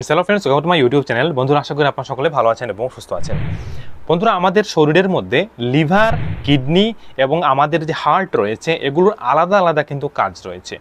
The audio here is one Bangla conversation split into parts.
Hello friends, welcome to my YouTube channel. বন্ধুরা, আশা করি আপনারা সকলে ভালো আছেন এবং সুস্থ আছেন। বন্ধুরা, আমাদের শরীরের মধ্যে লিভার, কিডনি এবং আমাদের যে হার্ট রয়েছে, এগুলোর আলাদা আলাদা কিন্তু কাজ রয়েছে।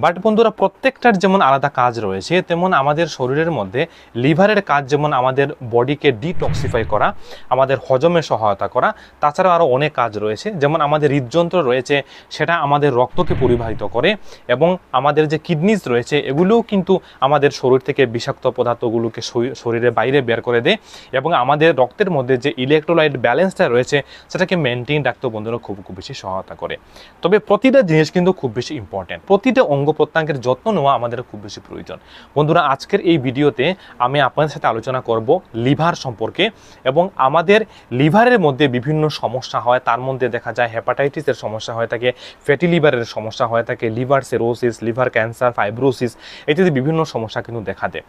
বাট বন্ধুরা, প্রত্যেকটার যেমন আলাদা কাজ রয়েছে, তেমন আমাদের শরীরের মধ্যে লিভারের কাজ যেমন আমাদের বডিকে ডিটক্সিফাই করা, আমাদের হজমে সহায়তা করা, তাছাড়াও আরও অনেক কাজ রয়েছে। যেমন আমাদের হৃদযন্ত্র রয়েছে, সেটা আমাদের রক্তকে পরিবাহিত করে, এবং আমাদের যে কিডনিজ রয়েছে, এগুলোও কিন্তু আমাদের শরীর থেকে বিষাক্ত পদার্থগুলোকে শরীরের বাইরে বের করে দেয়, এবং আমাদের রক্তের মধ্যে যে ইলেকট্রোলাইট ব্যালেন্সটা রয়েছে, সেটাকে মেনটেন রাখতে বন্ধুরা খুব বেশি সহায়তা করে। তবে প্রতিটা জিনিস কিন্তু খুব বেশি ইম্পর্টেন্ট, প্রতিটা অঙ্গ প্রত্যঙ্গের যত্ন নেওয়া আমাদের খুব বেশি প্রয়োজন। বন্ধুরা, আজকের এই ভিডিওতে আমি আপনাদের সাথে আলোচনা করব লিভার সম্পর্কে, এবং আমাদের লিভারের মধ্যে বিভিন্ন সমস্যা হয়। তার মধ্যে দেখা যায় হেপাটাইটিসের সমস্যা হয়ে থাকে, ফ্যাটি লিভারের সমস্যা হয়ে থাকে, liver cirrhosis, liver cancer, fibrosis ইত্যাদি বিভিন্ন সমস্যা কিন্তু দেখা দেয়।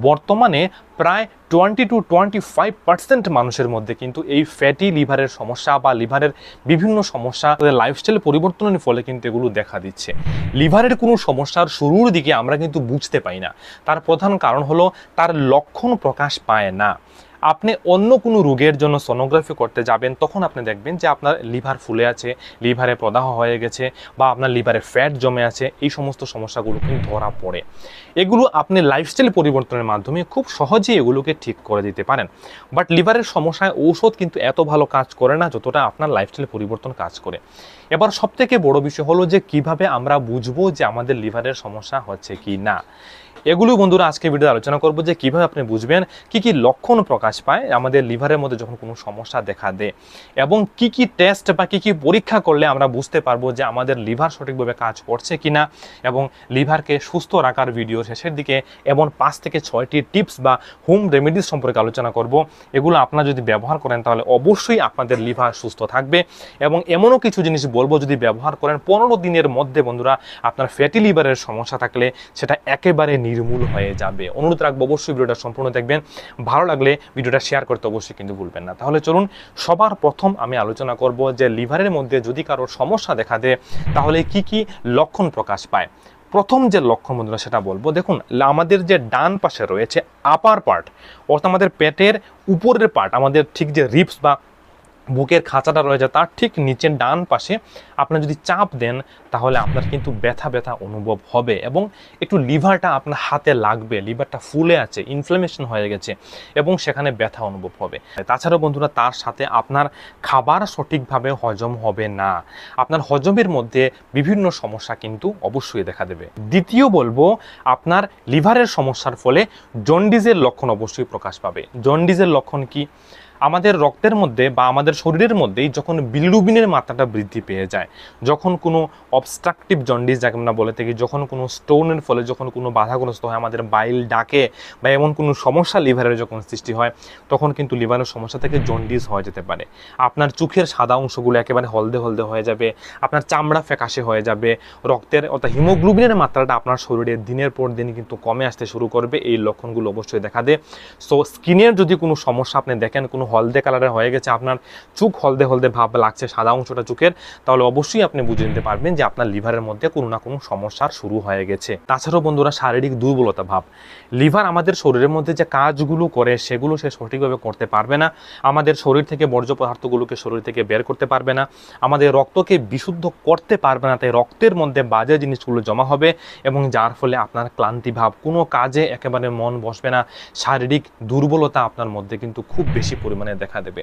বর্তমানে প্রায় 20-25% মানুষের মধ্যে কিন্তু এই ফ্যাটি লিভারের সমস্যা বা লিভারের বিভিন্ন সমস্যা লাইফস্টাইল পরিবর্তনের ফলে কিন্তু এগুলো দেখা দিচ্ছে। লিভারের কোনো সমস্যার শুরুর দিকে আমরা কিন্তু বুঝতে পাই না। তার প্রধান কারণ হলো তার লক্ষণ প্রকাশ পায় না। আপনি অন্য কোনো রোগের জন্য সোনোগ্রাফি করতে যাবেন, তখন আপনি দেখবেন যে আপনার লিভার ফুলে আছে, লিভারে প্রদাহ হয়ে গেছে, বা আপনার লিভারে ফ্যাট জমে আছে। এই সমস্ত সমস্যাগুলো কিন্তু ধরা পড়ে। এগুলো আপনি লাইফস্টাইল পরিবর্তনের মাধ্যমে খুব সহজেই এগুলোকে ঠিক করে দিতে পারেন। বাট লিভারের সমস্যায় ঔষধ কিন্তু এত ভালো কাজ করে না যতটা আপনার লাইফস্টাইল পরিবর্তন কাজ করে। এবার সবথেকে বড় বিষয় হলো যে কিভাবে আমরা বুঝবো যে আমাদের লিভারের সমস্যা হচ্ছে কি না। এগুলো বন্ধুরা আজকে ভিডিওতে আলোচনা করবো যে কিভাবে আপনি বুঝবেন কি কি লক্ষণ প্রকাশ পায় আমাদের লিভারের মধ্যে যখন কোনো সমস্যা দেখা দেয়, এবং কি কি টেস্ট বা কি কি পরীক্ষা করলে আমরা বুঝতে পারবো যে আমাদের লিভার সঠিকভাবে কাজ করছে কিনা। এবং লিভারকে সুস্থ রাখার ভিডিও শেষের দিকে এমন 5 থেকে 6টি টিপস বা হোম রেমেডিস সম্পর্কে আলোচনা করব। এগুলো আপনারা যদি ব্যবহার করেন তাহলে অবশ্যই আপনাদের লিভার সুস্থ থাকবে। এবং এমনও কিছু জিনিস বলবো, যদি ব্যবহার করেন 15 দিনের মধ্যে বন্ধুরা আপনার ফ্যাটি লিভারের সমস্যা থাকলে সেটা একেবারে নির্মূল হয়ে যাবে। অনুরোধ রাখবো অবশ্যই ভিডিওটা সম্পূর্ণ দেখবেন। ভালো লাগলে ভিডিওটা শেয়ার করতে অবশ্যই কিন্তু ভুলবেন না। তাহলে চলুন, সবার প্রথম আমি আলোচনা করব যে লিভারের মধ্যে যদি কারোর সমস্যা দেখা দেয় তাহলে কি কি লক্ষণ প্রকাশ পায়। প্রথম যে লক্ষণ বন্ধুরা সেটা বলবো, দেখুন আমাদের যে ডান পাশে রয়েছে আপার পার্ট, অর্থাৎ আমাদের পেটের উপরের পার্ট, আমাদের ঠিক যে রিবস বা বুকের খাঁচাটা রয়েছে তার ঠিক নিচের ডান পাশে আপনি যদি চাপ দেন তাহলে আপনার কিন্তু ব্যথা ব্যথা অনুভব হবে, এবং একটু লিভারটা আপনার হাতে লাগবে, লিভারটা ফুলে আছে, ইনফ্লামেশন হয়ে গেছে, এবং সেখানে ব্যথা অনুভব হবে। তাছাড়াও বন্ধুরা তার সাথে আপনার খাবার সঠিকভাবে হজম হবে না, আপনার হজমের মধ্যে বিভিন্ন সমস্যা কিন্তু অবশ্যই দেখা দেবে। দ্বিতীয় বলবো, আপনার লিভারের সমস্যার ফলে জন্ডিসের লক্ষণ অবশ্যই প্রকাশ পাবে। জন্ডিসের লক্ষণ কি? আমাদের রক্তের মধ্যে বা আমাদের শরীরের মধ্যেই যখন বিলিরুবিনের মাত্রাটা বৃদ্ধি পেয়ে যায়, যখন কোনো অবস্ট্রাকটিভ জন্ডিস যাকে আমরা বলে থাকি, যখন কোনো স্টোনের ফলে যখন কোনো বাধাগ্রস্ত হয়, আমাদের বাইল ডাকে, বা এমন কোনো সমস্যা লিভারের যখন সৃষ্টি হয়, তখন কিন্তু লিভারের সমস্যা থেকে জন্ডিস হয়ে যেতে পারে। আপনার চোখের সাদা অংশগুলো একেবারে হলদে হলদে হয়ে যাবে, আপনার চামড়া ফ্যাকাশে হয়ে যাবে, রক্তের অর্থাৎ হিমোগ্লোবিনের মাত্রাটা আপনার শরীরে দিনের পর দিন কিন্তু কমে আসতে শুরু করবে। এই লক্ষণগুলো অবশ্যই দেখা দেয়। সো স্কিনের যদি কোনো সমস্যা আপনি দেখেন, কোনো হলদে কালারে হয়ে গেছে, আপনার চোখ হলদে হলদে ভাব লাগছে, সাদা অংশটা চোখের, তাহলে অবশ্যই আপনি বুঝে নিতে পারবেন যে আপনার লিভারের মধ্যে কোনো না কোনো সমস্যার শুরু হয়ে গেছে। তাছাড়াও বন্ধুরা শারীরিক দুর্বলতা ভাব, লিভার আমাদের শরীরের মধ্যে যে কাজগুলো করে সেগুলো সে সঠিকভাবে করতে পারবে না, আমাদের শরীর থেকে বর্জ্য পদার্থগুলোকে শরীর থেকে বের করতে পারবে না, আমাদের রক্তকে বিশুদ্ধ করতে পারবে না, তাই রক্তের মধ্যে বাজে জিনিসগুলো জমা হবে, এবং যার ফলে আপনার ক্লান্তি ভাব, কোনো কাজে একেবারে মন বসবে না, শারীরিক দুর্বলতা আপনার মধ্যে কিন্তু খুব বেশি পরিমাণে দেখা দেবে।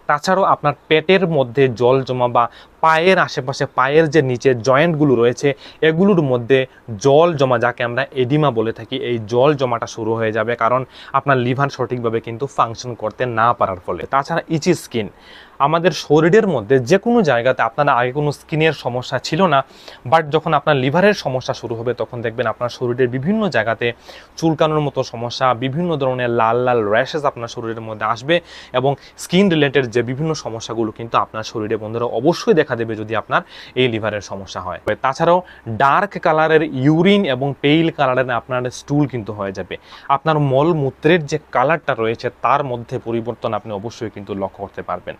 তাছাড়াও আপনার পেটের মধ্যে জল জমা, বা পায়ের আশেপাশে পায়ের যে নিচের জয়েন্টগুলো রয়েছে এগুলোর মধ্যে জল জমা, যাকে আমরা এডিমা বলে থাকি, এই জল জমাটা শুরু হয়ে যাবে, কারণ আপনার লিভার সঠিকভাবে কিন্তু ফাংশন করতে না পারার ফলে। তাছাড়া ইচি স্কিন, আমাদের শরীরের মধ্যে যে কোনো জায়গাতে আপনার আগে কোনো স্কিনের সমস্যা ছিল না, বাট যখন আপনার লিভারের সমস্যা শুরু হবে তখন দেখবেন আপনার শরীরের বিভিন্ন জায়গাতে চুলকানোর মতো সমস্যা, বিভিন্ন ধরনের লাল লাল র্যাশেস আপনার শরীরের মধ্যে আসবে, এবং স্কিন রিলেটেড যে বিভিন্ন সমস্যাগুলো কিন্তু আপনার শরীরে বন্ধুরা অবশ্যই দেখা দেবে যদি আপনার এই লিভারের সমস্যা হয়। তাছাড়াও ডার্ক কালারের ইউরিন এবং পেইল কালারের আপনার স্টুল কিন্তু হয়ে যাবে। আপনার মলমূত্রের যে কালারটা রয়েছে তার মধ্যে পরিবর্তন আপনি অবশ্যই কিন্তু লক্ষ্য করতে পারবেন।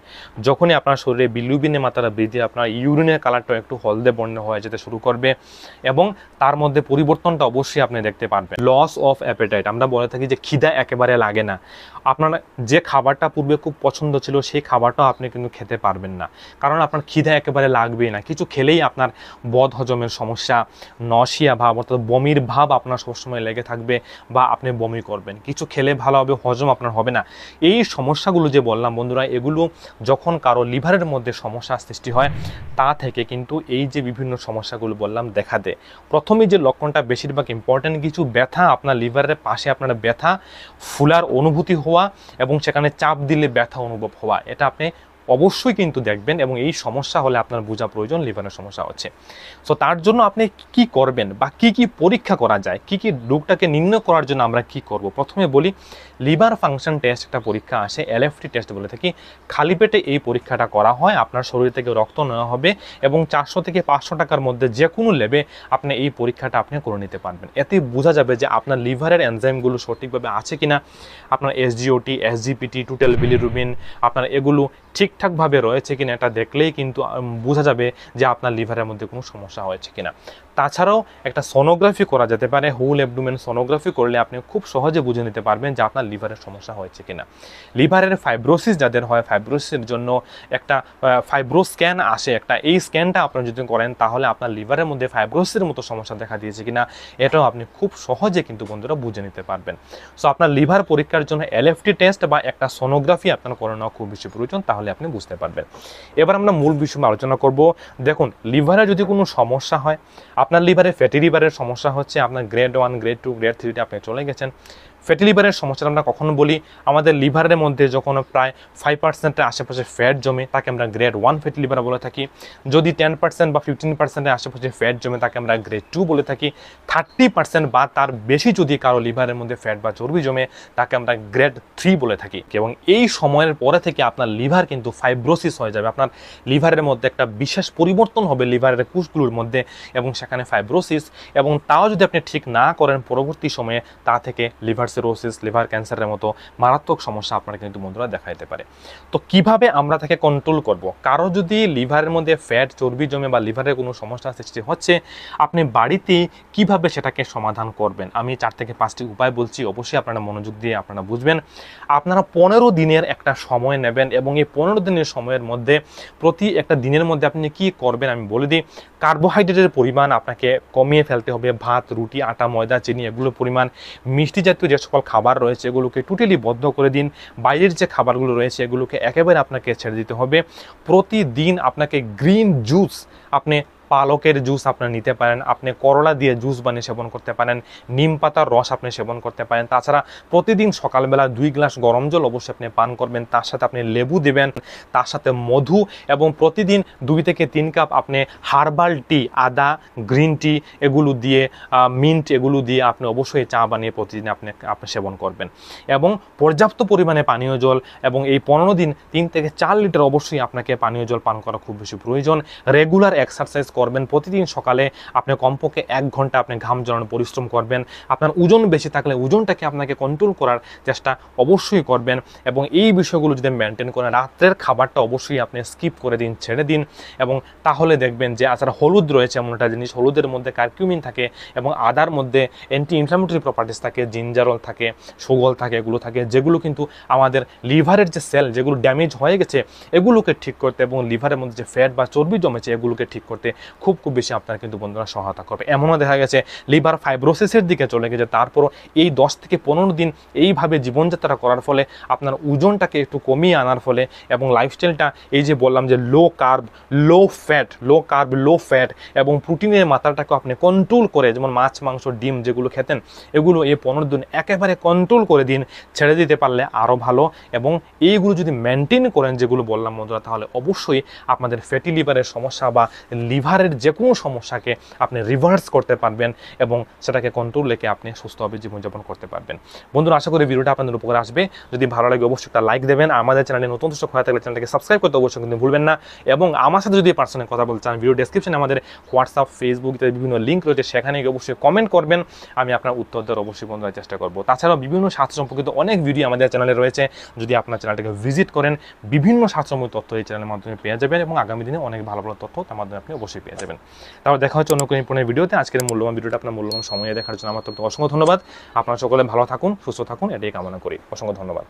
যখনই আপনার শরীরে বিলিরুবিনের মাত্রা বৃদ্ধি, আপনার ইউরিনের কালারটা একটু হলদে বর্ণ হয়ে যেতে শুরু করবে এবং তার মধ্যে পরিবর্তনটা অবশ্যই আপনি দেখতে পারবেন। লস অফ অ্যাপেটাইট, আমরা বলে থাকি যে খিদা একেবারে লাগে না। আপনার যে খাবারটা পূর্বে খুব পছন্দ ছিল সেই খাবারটাও আপনি কিন্তু খেতে পারবেন না, কারণ আপনার খিদা একেবারে লাগবেই না। কিছু খেলেই আপনার বদ হজমের সমস্যা, নশিয়া ভাব অর্থাৎ বমির ভাব আপনার সবসময় লেগে থাকবে বা আপনি বমি করবেন। কিছু খেলে ভালোভাবে হজম আপনার হবে না। এই সমস্যাগুলো যে বললাম বন্ধুরা, এগুলো যখন কারো লিভারের মধ্যে সমস্যা সৃষ্টি হয় তা থেকে কিন্তু এই যে বিভিন্ন সমস্যাগুলো বললাম দেখা দেয়। প্রথমে যে লক্ষণটা বেশিরভাগ ইম্পর্টেন্ট, কিছু ব্যথা আপনার লিভারের পাশে, আপনার ব্যথা ফুলার অনুভূতি হওয়া এবং সেখানে চাপ দিলে ব্যথা অনুভব হওয়া, এটা আপনি অবশ্যই কিন্তু দেখবেন। এবং এই সমস্যা হলে আপনার বোঝা প্রয়োজন লিভারের সমস্যা হচ্ছে। সো তার জন্য আপনি কি করবেন বা কি কি পরীক্ষা করা যায়, কি কি রোগটাকে নির্ণয় করার জন্য আমরা কি করব। প্রথমে বলি, লিভার ফাংশন টেস্ট একটা পরীক্ষা আসে, এলএফটি টেস্ট বলে থাকি। খালি পেটে এই পরীক্ষাটা করা হয়, আপনার শরীর থেকে রক্ত নেওয়া হবে এবং 400 থেকে 500 টাকার মধ্যে যে কোনো লেবে আপনি এই পরীক্ষাটা আপনি করে নিতে পারবেন। এতে বোঝা যাবে যে আপনার লিভারের এনজাইমগুলো সঠিকভাবে আছে কিনা, আপনার এসজিওটি, এসজিপিটি, টোটাল বিলিরুবিন আপনার এগুলো ঠিকঠাকভাবে রয়েছে কিনা, এটা দেখলেই কিন্তু বোঝা যাবে যে আপনার লিভারের মধ্যে কোনো সমস্যা হয়েছে কিনা। তাছাড়াও একটা সোনোগ্রাফি করা যেতে পারে, হোল অ্যাবডোমেন সোনোগ্রাফি করলে আপনি খুব সহজে বুঝে নিতে পারবেন যে আপনার লিভারের সমস্যা হয়েছে কিনা। লিভারের ফাইব্রোসিস যাদের হয়, ফাইব্রোসিসের জন্য একটা ফাইব্রো স্ক্যান আসে একটা, এই স্ক্যানটা আপনারা যদি করেন তাহলে আপনার লিভারের মধ্যে ফাইব্রোসিসের মতো সমস্যা দেখা দিয়েছে কিনা এটাও আপনি খুব সহজে কিন্তু বন্ধুরা বুঝে নিতে পারবেন। সো আপনার লিভার পরীক্ষার জন্য এলএফটি টেস্ট বা একটা সোনোগ্রাফি আপনার করে নেওয়া খুব বেশি প্রয়োজন, তাহলে আপনি বুঝতে পারবেন। এবার আমরা মূল বিষয় আলোচনা করব। দেখুন, লিভারে যদি কোনো সমস্যা হয়, আপনার লিভারে ফ্যাটি লিভারের সমস্যা হচ্ছে, আপনার গ্রেড 1, গ্রেড 2, গ্রেড 3 আপনি চলে গেছেন। ফ্যাটি লিভারের সমস্যা আমরা কখন বলি, আমাদের লিভারের মধ্যে যখন প্রায় 5%-এর আশেপাশে ফ্যাট জমে তাকে আমরা গ্রেড 1 ফ্যাটি লিভার বলে থাকি। যদি 10% বা 15%-এর আশেপাশে ফ্যাট জমে তাকে আমরা গ্রেড 2 বলে থাকি। 30% বা তার বেশি যদি কারো লিভারের মধ্যে ফ্যাট বা চর্বি জমে তাকে আমরা গ্রেড 3 বলে থাকি। এবং এই সময়ের পরে থেকে আপনার লিভার কিন্তু ফাইব্রোসিস হয়ে যাবে, আপনার লিভারের মধ্যে একটা বিশেষ পরিবর্তন হবে লিভারের কোষগুলোর মধ্যে এবং সেখানে ফাইব্রোসিস, এবং তাও যদি আপনি ঠিক না করেন পরবর্তী সময়ে তা থেকে লিভার সিরোসিস, লিভার ক্যান্সারের মতো মারাত্মক সমস্যা আপনার কিন্তু বন্ধুরা দেখা দিতে পারে। তো কিভাবে আমরা তাকে কন্ট্রোল করব? কারো যদি লিভারের মধ্যে ফ্যাট চর্বি জমে বা লিভারের কোনো সমস্যা সৃষ্টি হচ্ছে, আপনি বাড়িতে কিভাবে সেটাকে সমাধান করবেন আমি 4 থেকে 5টি উপায় বলছি, অবশ্যই আপনারা মনোযোগ দিয়ে আপনারা বুঝবেন। আপনারা 15 দিনের একটা সময় নেবেন এবং এই 15 দিনের সময়ের মধ্যে প্রতি একটা দিনের মধ্যে আপনি কি করবেন আমি বলে দিই। কার্বোহাইড্রেটের পরিমাণ আপনাকে কমিয়ে ফেলতে হবে, ভাত, রুটি, আটা, ময়দা, চিনি এগুলোর পরিমাণ, মিষ্টি জাতীয় যে সকল খাবার রয়েছে এগুলোকে টোটালি বন্ধ করে দিন। বাইরের যে খাবারগুলো রয়েছে এগুলোকে একেবারে আপনাকে ছেড়ে দিতে হবে। প্রতিদিন আপনাকে গ্রিন জুস, আপনি পালকের জুস আপনি নিতে পারেন, আপনি করলা দিয়ে জুস বানিয়ে সেবন করতে পারেন, নিম পাতার রস আপনি সেবন করতে পারেন। তাছাড়া প্রতিদিন সকালবেলা 2 গ্লাস গরম জল অবশ্যই আপনি পান করবেন, তার সাথে আপনি লেবু দেবেন, তার সাথে মধু, এবং প্রতিদিন 2 থেকে 3 কাপ আপনি হার্বাল টি, আদা, গ্রিন টি এগুলো দিয়ে, মিন্ট এগুলো দিয়ে আপনি অবশ্যই চা বানিয়ে প্রতিদিন আপনি সেবন করবেন। এবং পর্যাপ্ত পরিমাণে পানীয় জল, এবং এই 15 দিন 3 থেকে 4 লিটার অবশ্যই আপনাকে পানীয় জল পান করা খুব বেশি প্রয়োজন। রেগুলার এক্সারসাইজ করবেন, প্রতিদিন সকালে আপনি কমপক্ষে 1 ঘন্টা আপনি ঘাম ঝরানো পরিশ্রম করবেন। আপনার ওজন বেশি থাকলে ওজনটাকে আপনাকে কন্ট্রোল করার চেষ্টা অবশ্যই করবেন, এবং এই বিষয়গুলো যদি মেনটেন করেন, রাত্রের খাবারটা অবশ্যই আপনি স্কিপ করে দিন, ছেড়ে দিন। এবং তাহলে দেখবেন যে আচ্ছা, হলুদ রয়েছে এমন একটা জিনিস, হলুদের মধ্যে কারকিউমিন থাকে এবং আদার মধ্যে অ্যান্টি ইনফ্লামেটরি প্রপার্টিস থাকে, জিঞ্জারল থাকে, সুগল থাকে, এগুলো থাকে যেগুলো কিন্তু আমাদের লিভারের যে সেল যেগুলো ড্যামেজ হয়ে গেছে এগুলোকে ঠিক করতে এবং লিভারের মধ্যে যে ফ্যাট বা চর্বি জমেছে এগুলোকে ঠিক করতে খুব বেশি আপনার কিন্তু বন্ধুরা সহায়তা করবে। এমনও দেখা গেছে লিভার ফাইব্রোসিসের দিকে চলে গেছে, তারপরও এই 10 থেকে 15 দিন এইভাবে জীবনযাত্রা করার ফলে আপনার ওজনটাকে একটু কমিয়ে আনার ফলে এবং লাইফস্টাইলটা এই যে বললাম যে লো কার্ব লো ফ্যাট এবং প্রোটিনের মাত্রাটাকে আপনি কন্ট্রোল করে, যেমন মাছ, মাংস, ডিম যেগুলো খেতেন এগুলো এই 15 দিন একেবারে কন্ট্রোল করে দিন, ছেড়ে দিতে পারলে আরও ভালো। এবং এইগুলো যদি মেনটেন করেন যেগুলো বললাম বন্ধুরা, তাহলে অবশ্যই আপনাদের ফ্যাটি লিভারের সমস্যা বা লিভার লিভারের যে কোনো সমস্যাকে আপনি রিভার্স করতে পারবেন এবং সেটাকে কন্ট্রোল রেখে আপনি সুস্থভাবে জীবনযাপন করতে পারবেন। বন্ধুরা, আশা করি ভিডিওটা আপনাদের উপকারে আসবে। যদি ভালো লাগে অবশ্যই একটা লাইক দেবেন। আমাদের চ্যানেলে নতুন দর্শক হয়ে থাকলে চ্যানেলটাকে সাবস্ক্রাইব করতে অবশ্যই কিন্তু ভুলবেন না। এবং আমার সাথে যদি পার্সোনাল কথা বলতে চান, ভিডিও ডেসক্রিপশনে আমাদের হোয়াটসঅ্যাপ, ফেসবুক ইত্যাদি বিভিন্ন লিঙ্ক রয়েছে, সেখানে গিয়ে অবশ্যই কমেন্ট করবেন। আমি আপনার উত্তর দেওয়ার অবশ্যই বন্ধুরা চেষ্টা করবো। তাছাড়াও বিভিন্ন স্বাস্থ্য সম্পর্কিত অনেক ভিডিও আমাদের চ্যানেলে রয়েছে। যদি আপনার চ্যানেলটাকে ভিজিট করেন, বিভিন্ন স্বাস্থ্যসম্মত তথ্য এই চ্যানেলের মাধ্যমে পেয়ে যাবেন এবং আগামী দিনে অনেক ভালো ভালো তথ্য তার মাধ্যমে আপনি অবশ্যই পেয়ে যাবেন। তারপর দেখা হচ্ছে অন্য কোনো ইম্পর্টেন্ট ভিডিওতে। আজকের মূল্যবান ভিডিওটা আপনার মূল্যবান সময়ে দেখার জন্য আমার তরফ থেকে অসংখ্য ধন্যবাদ। আপনারা সকলে ভালো থাকুন, সুস্থ থাকুন, এটাই কামনা করি। অসংখ্য ধন্যবাদ।